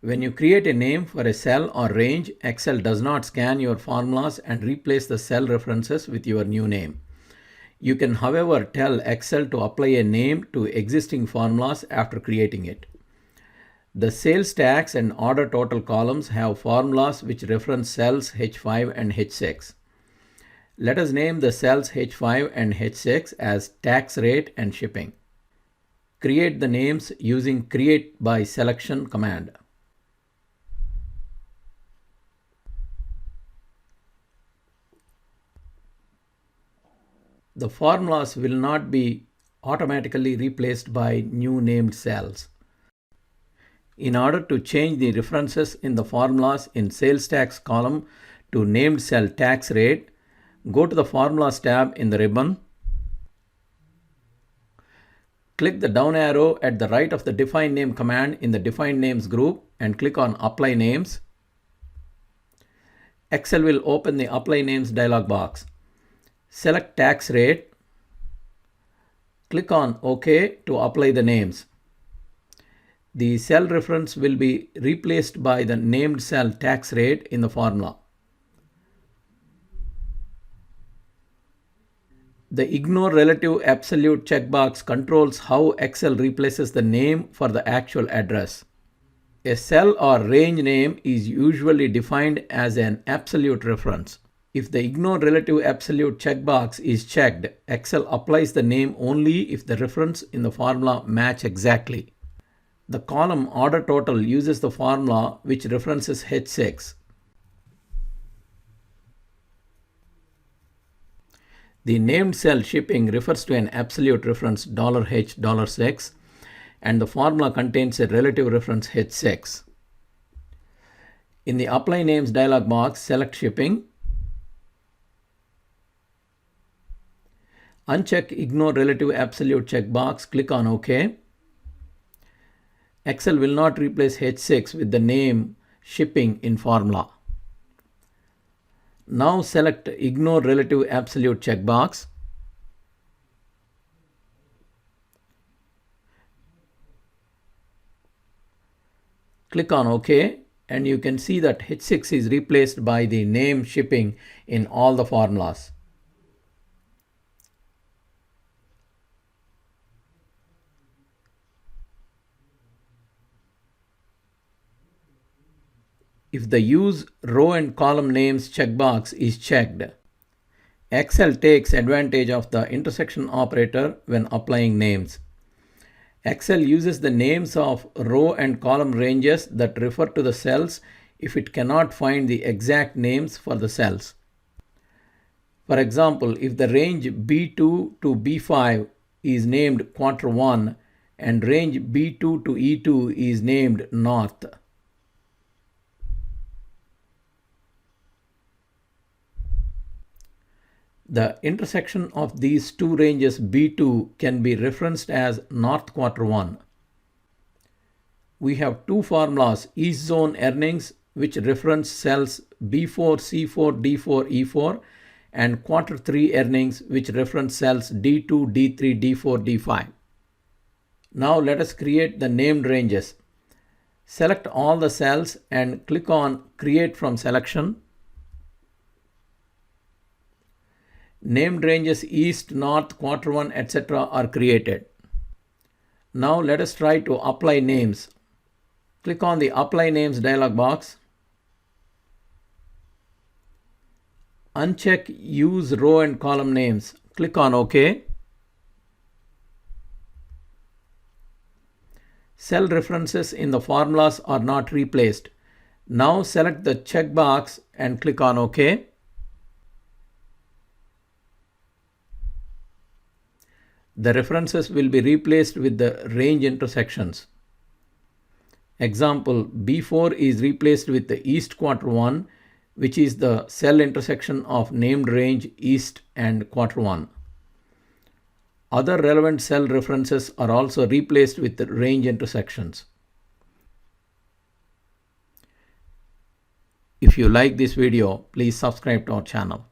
When you create a name for a cell or range, Excel does not scan your formulas and replace the cell references with your new name. You can, however, tell Excel to apply a name to existing formulas after creating it. The sales tax and order total columns have formulas which reference cells H5 and H6. Let us name the cells H5 and H6 as tax rate and shipping. Create the names using create by selection command. The formulas will not be automatically replaced by new named cells. In order to change the references in the formulas in sales tax column to named cell tax rate, go to the Formulas tab in the ribbon. Click the down arrow at the right of the Define Name command in the Define Names group and click on Apply Names. Excel will open the Apply Names dialog box. Select Tax Rate. Click on OK to apply the names. The cell reference will be replaced by the named cell tax rate in the formula. The Ignore Relative Absolute checkbox controls how Excel replaces the name for the actual address. A cell or range name is usually defined as an absolute reference. If the Ignore Relative Absolute checkbox is checked, Excel applies the name only if the reference in the formula match exactly. The column Order Total uses the formula which references H6. The named cell shipping refers to an absolute reference $H $6 and the formula contains a relative reference H6. In the Apply Names dialog box, select Shipping. Uncheck Ignore Relative Absolute checkbox, click on OK. Excel will not replace H6 with the name shipping in formula. Now select Ignore Relative Absolute checkbox. Click on OK and you can see that H6 is replaced by the name shipping in all the formulas. If the Use Row and Column Names checkbox is checked, Excel takes advantage of the intersection operator when applying names. Excel uses the names of row and column ranges that refer to the cells if it cannot find the exact names for the cells. For example, if the range B2 to B5 is named Quarter 1 and range B2 to E2 is named North, the intersection of these two ranges B2 can be referenced as North Quarter 1. We have two formulas, East Zone Earnings, which reference cells B4, C4, D4, E4, and Quarter 3 Earnings, which reference cells D2, D3, D4, D5. Now let us create the named ranges. Select all the cells and click on Create from Selection. Named ranges East, North, Quarter 1, etc. are created. Now let us try to apply names. Click on the Apply Names dialog box. Uncheck Use Row and Column Names. Click on OK. Cell references in the formulas are not replaced. Now select the checkbox and click on OK. The references will be replaced with the range intersections. Example, B4 is replaced with the East Quarter 1, which is the cell intersection of named range East and Quarter 1. Other relevant cell references are also replaced with the range intersections. If you like this video, please subscribe to our channel.